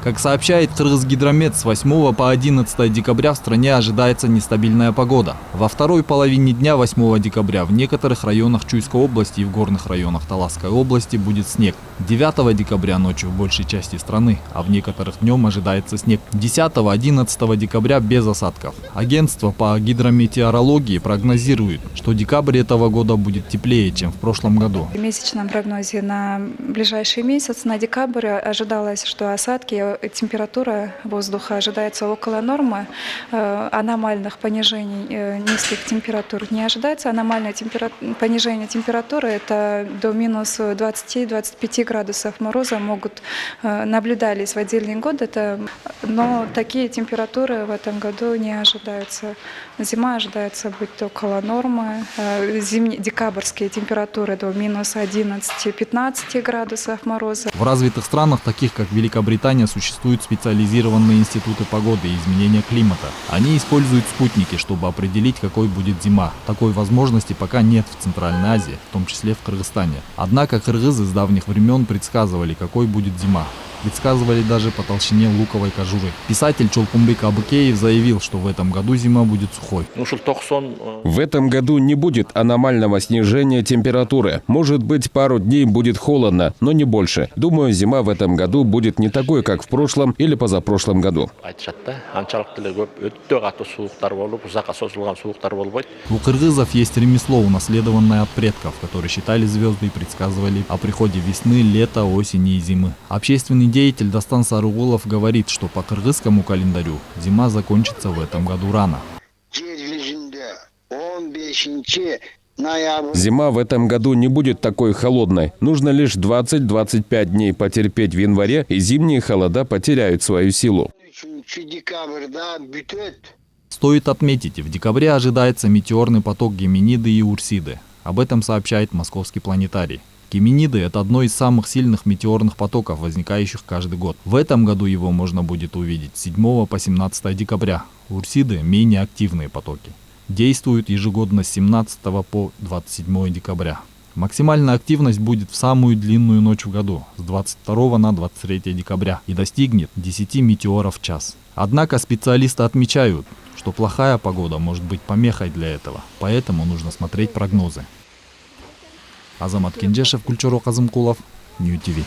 Как сообщает Кыргызгидромет, с 8 по 11 декабря в стране ожидается нестабильная погода. Во второй половине дня 8 декабря в некоторых районах Чуйской области и в горных районах Таласской области будет снег. 9 декабря ночью в большей части страны, а в некоторых днем ожидается снег. 10-11 декабря без осадков. Агентство по гидрометеорологии прогнозирует, что декабрь этого года будет теплее, чем в прошлом году. В месячном прогнозе на ближайший месяц, на декабрь, ожидалось, что осадки, температура воздуха ожидается около нормы. Аномальных понижений низких температур не ожидается. Аномальное понижение температуры – это до минус 20-25 градусов мороза могут наблюдались в отдельные годы. Но такие температуры в этом году не ожидаются. Зима ожидается быть около нормы. Декабрьские температуры до минус 11-15 градусов мороза. В развитых странах, таких как Великобритания, существуют специализированные институты погоды и изменения климата. Они используют спутники, чтобы определить, какой будет зима. Такой возможности пока нет в Центральной Азии, в том числе в Кыргызстане. Однако кыргызы с давних времен предсказывали, какой будет зима. Предсказывали даже по толщине луковой кожуры. Писатель Чолпумбек Абыкеев заявил, что в этом году зима будет сухой. В этом году не будет аномального снижения температуры. Может быть, пару дней будет холодно, но не больше. Думаю, зима в этом году будет не такой, как в прошлом или позапрошлом году. У кыргызов есть ремесло, унаследованное от предков, которые считали звезды и предсказывали о приходе весны, лета, осени и зимы. Общественный деятель Дастан Сарыгулов говорит, что по кыргызскому календарю зима закончится в этом году рано. Зима в этом году не будет такой холодной. Нужно лишь 20-25 дней потерпеть в январе, и зимние холода потеряют свою силу. Стоит отметить, в декабре ожидается метеорный поток Геминиды и Урсиды. Об этом сообщает Московский планетарий. Геминиды – это одно из самых сильных метеорных потоков, возникающих каждый год. В этом году его можно будет увидеть с 7 по 17 декабря. Урсиды – менее активные потоки. Действуют ежегодно с 17 по 27 декабря. Максимальная активность будет в самую длинную ночь в году, с 22 на 23 декабря, и достигнет 10 метеоров в час. Однако специалисты отмечают, что плохая погода может быть помехой для этого, поэтому нужно смотреть прогнозы. Азамат Кенжешев, Кульчуро Казымкулов, Нью ТВ.